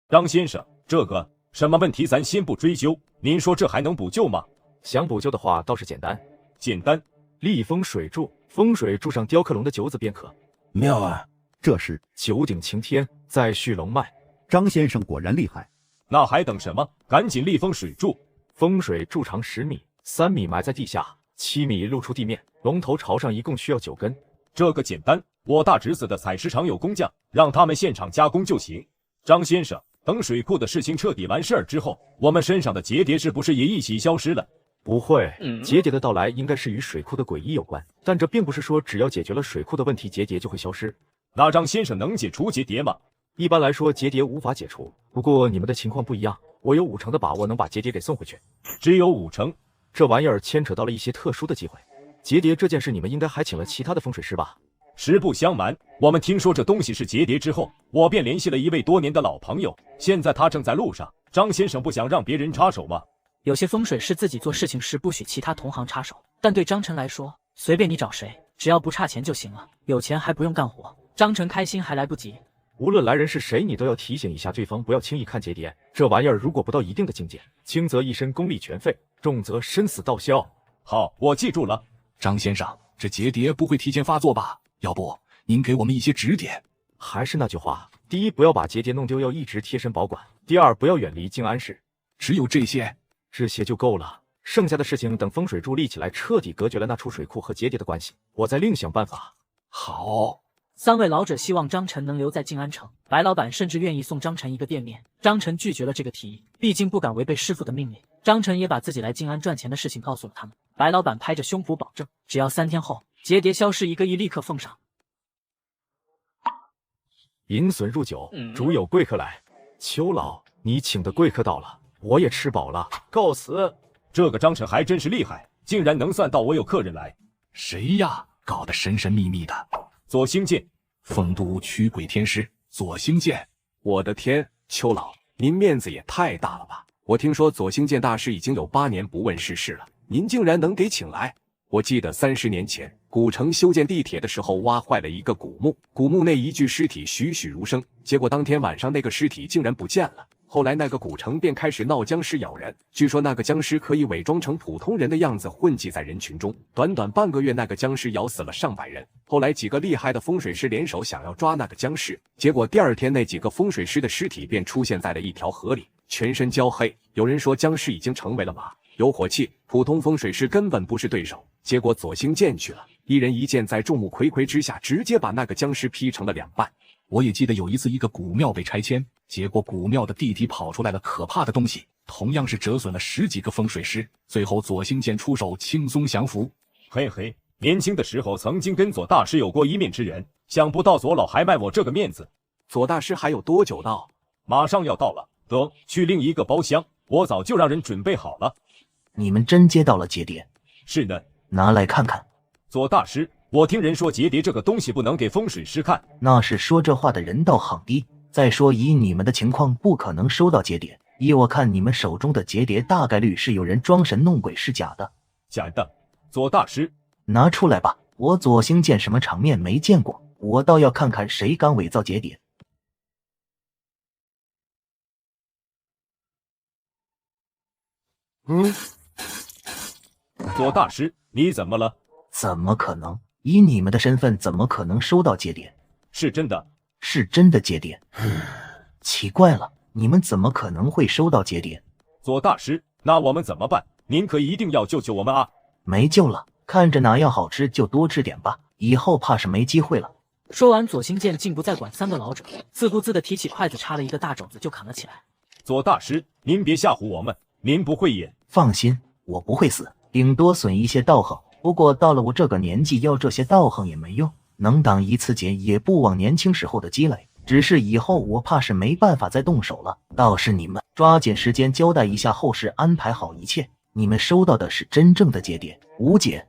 张先生，这个什么问题咱先不追究，您说这还能补救吗？想补救的话倒是简单，简单，立风水柱，风水柱上雕刻龙的九子便可。妙啊！这是九鼎擎天，再续龙脉。张先生果然厉害。那还等什么？赶紧立风水柱！风水柱长10米，3米埋在地下，7米露出地面，龙头朝上，一共需要9根。这个简单，我大侄子的采石场有工匠，让他们现场加工就行。张先生，等水库的事情彻底完事儿之后，我们身上的结蝶是不是也一起消失了？不会，结蝶的到来应该是与水库的诡异有关，但这并不是说只要解决了水库的问题，结蝶就会消失。那张先生能解除结蝶吗？一般来说，结蝶无法解除，不过你们的情况不一样，我有50%的把握能把结蝶给送回去。只有50%？这玩意儿牵扯到了一些特殊的机会。结蝶这件事，你们应该还请了其他的风水师吧？实不相瞒，我们听说这东西是结蝶之后，我便联系了一位多年的老朋友，现在他正在路上。张先生不想让别人插手吗？有些风水师自己做事情时不许其他同行插手，但对张晨来说，随便你找谁，只要不差钱就行了。有钱还不用干活，张晨开心还来不及。无论来人是谁，你都要提醒一下对方，不要轻易看结蝶。这玩意儿如果不到一定的境界，轻则一身功力全废，重则身死道消。好，我记住了。张先生，这结蝶不会提前发作吧？要不您给我们一些指点？还是那句话，第一，不要把结蝶弄丢，要一直贴身保管；第二，不要远离静安市。只有这些？这些就够了，剩下的事情等风水柱立起来，彻底隔绝了那处水库和结蝶的关系，我再另想办法。好。3位老者希望张晨能留在静安城，白老板甚至愿意送张晨一个店面。张晨拒绝了这个提议，毕竟不敢违背师傅的命令。张晨也把自己来静安赚钱的事情告诉了他们。白老板拍着胸脯保证，只要3天后结蝶消失1个亿，立刻奉上。银笋入酒，主有贵客来。邱老，你请的贵客到了，我也吃饱了，告辞。这个张晨还真是厉害，竟然能算到我有客人来。谁呀？搞得神神秘秘的。左星剑，丰都驱鬼天师左星剑。我的天，邱老，您面子也太大了吧！我听说左星剑大师已经有8年不问世事了，您竟然能给请来？我记得30年前，古城修建地铁的时候挖坏了一个古墓，古墓内一具尸体栩栩如生，结果当天晚上那个尸体竟然不见了。后来那个古城便开始闹僵尸咬人，据说那个僵尸可以伪装成普通人的样子混迹在人群中，短短半个月那个僵尸咬死了上百人。后来几个厉害的风水师联手想要抓那个僵尸，结果第2天那几个风水师的尸体便出现在了一条河里，全身焦黑。有人说僵尸已经成为了马，有火气，普通风水师根本不是对手。结果左星剑去了，一人一剑在众目睽睽之下直接把那个僵尸劈成了2半。我也记得有一次一个古庙被拆迁，结果古庙的地底跑出来了可怕的东西，同样是折损了10几个风水师，最后左星剑出手轻松降服。嘿嘿，年轻的时候曾经跟左大师有过一面之缘，想不到左老还卖我这个面子。左大师还有多久到？马上要到了。得，去另一个包厢，我早就让人准备好了。你们真接到了结蝶？是的。拿来看看。左大师，我听人说结蝶这个东西不能给风水师看。那是说这话的人道行低。再说以你们的情况不可能收到结蝶，依我看你们手中的结蝶大概率是有人装神弄鬼，是假的。假的？左大师，拿出来吧，我左星剑什么场面没见过，我倒要看看谁敢伪造结蝶。左大师，你怎么了？怎么可能？以你们的身份怎么可能收到结蝶？是真的。是真的结蝶。奇怪了，你们怎么可能会收到结蝶？左大师，那我们怎么办？您可一定要救救我们啊！没救了，看着哪样好吃就多吃点吧，以后怕是没机会了。说完，左星剑竟不再管3个老者，自顾自地提起筷子，插了一个大肘子就砍了起来。左大师，您别吓唬我们，您不会也……放心，我不会死，顶多损一些道行。不过到了我这个年纪，要这些道行也没用，能挡一次劫也不枉年轻时候的积累。只是以后我怕是没办法再动手了。倒是你们抓紧时间交代一下后事，安排好一切。你们收到的是真正的结蝶，无解。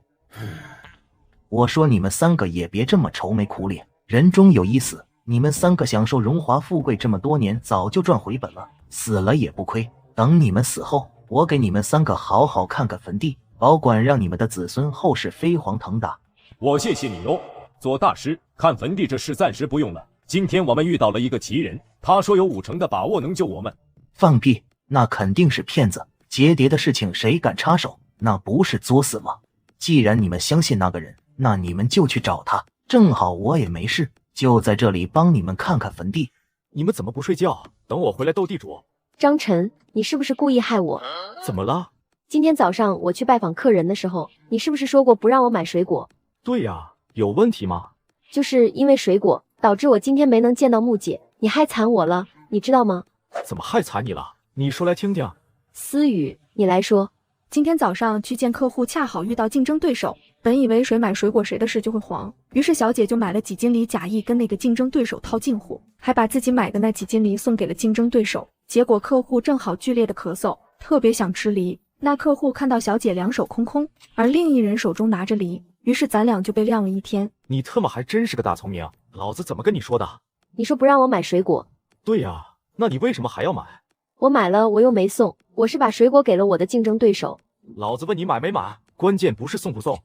我说你们3个也别这么愁眉苦脸，人终有一死。你们3个享受荣华富贵这么多年，早就赚回本了，死了也不亏。等你们死后，我给你们3个好好看看坟地，保管让你们的子孙后世飞黄腾达。我谢谢你哦，左大师。看坟地这事暂时不用了，今天我们遇到了一个奇人，他说有50%的把握能救我们。放屁，那肯定是骗子。劫谍的事情谁敢插手，那不是作死吗？既然你们相信那个人，那你们就去找他。正好我也没事，就在这里帮你们看看坟地。你们怎么不睡觉？等我回来斗地主。张晨，你是不是故意害我？怎么了？今天早上我去拜访客人的时候，你是不是说过不让我买水果？对呀，有问题吗？就是因为水果导致我今天没能见到木姐，你害惨我了，你知道吗？怎么害惨你了？你说来听听。思雨，你来说。今天早上去见客户，恰好遇到竞争对手，本以为谁买水果谁的事就会黄，于是小姐就买了几斤梨，假意跟那个竞争对手套近乎，还把自己买的那几斤梨送给了竞争对手。结果客户正好剧烈的咳嗽，特别想吃梨。那客户看到小姐两手空空，而另一人手中拿着梨，于是咱俩就被晾了一天。你特么还真是个大聪明，老子怎么跟你说的？你说不让我买水果。对呀，那你为什么还要买？我买了我又没送，我是把水果给了我的竞争对手。老子问你买没买，关键不是送不送。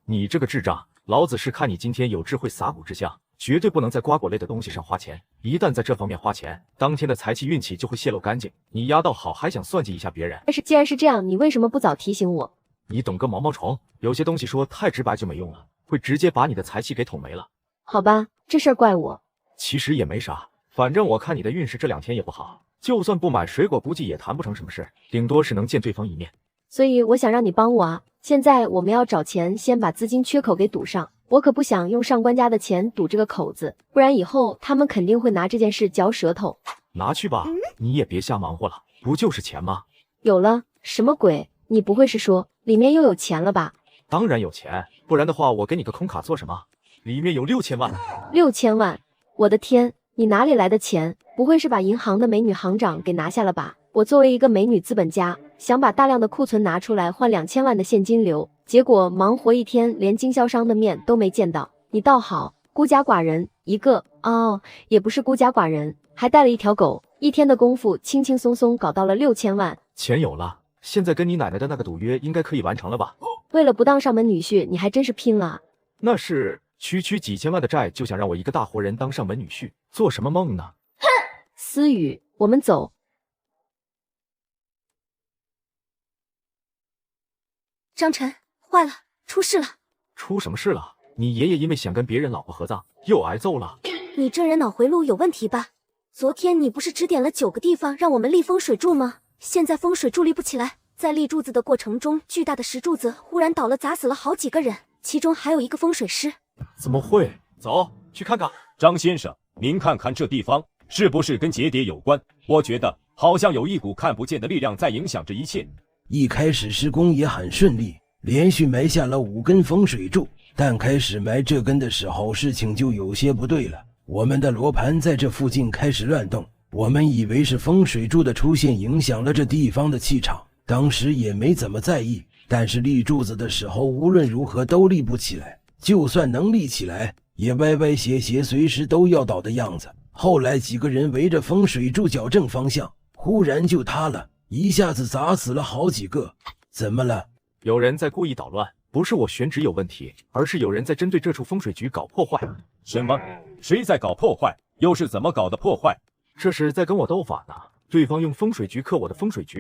你这个智障，老子是看你今天有智慧撒股之相，绝对不能在瓜果类的东西上花钱，一旦在这方面花钱，当天的财气运气就会泄露干净。你压到好还想算计一下别人？但是既然是这样，你为什么不早提醒我？你懂个毛毛虫，有些东西说太直白就没用了，会直接把你的财气给捅没了。好吧，这事儿怪我。其实也没啥，反正我看你的运势这2天也不好，就算不买水果估计也谈不成什么事，顶多是能见对方一面。所以我想让你帮我啊！现在我们要找钱，先把资金缺口给堵上。我可不想用上官家的钱堵这个口子，不然以后他们肯定会拿这件事嚼舌头。拿去吧，你也别瞎忙活了，不就是钱吗？有了，什么鬼？你不会是说里面又有钱了吧？当然有钱，不然的话我给你个空卡做什么？里面有6000万。6000万！我的天，你哪里来的钱？不会是把银行的美女行长给拿下了吧？我作为一个美女资本家，想把大量的库存拿出来换2000万的现金流，结果忙活一天，连经销商的面都没见到。你倒好，孤家寡人一个哦，也不是孤家寡人，还带了一条狗，一天的功夫轻轻松松搞到了6000万。钱有了，现在跟你奶奶的那个赌约应该可以完成了吧？为了不当上门女婿，你还真是拼了啊！那是区几千万的债，就想让我一个大活人当上门女婿，做什么梦呢？哼，思雨，我们走。张晨，坏了，出事了！出什么事了？你爷爷因为想跟别人老婆合葬，又挨揍了。你这人脑回路有问题吧？昨天你不是指点了9个地方让我们立风水柱吗？现在风水柱立不起来，在立柱子的过程中，巨大的石柱子忽然倒了，砸死了好几个人，其中还有一个风水师。怎么会？走，去看看。张先生，您看看这地方是不是跟劫谍有关？我觉得好像有一股看不见的力量在影响着一切。一开始施工也很顺利，连续埋下了5根风水柱，但开始埋这根的时候，事情就有些不对了。我们的罗盘在这附近开始乱动，我们以为是风水柱的出现影响了这地方的气场，当时也没怎么在意。但是立柱子的时候，无论如何都立不起来，就算能立起来，也歪歪斜斜，随时都要倒的样子。后来几个人围着风水柱矫正方向，忽然就塌了，一下子砸死了好几个。怎么了？有人在故意捣乱，不是我选址有问题，而是有人在针对这处风水局搞破坏。什么？谁在搞破坏？又是怎么搞的破坏？这是在跟我斗法呢。对方用风水局克我的风水局，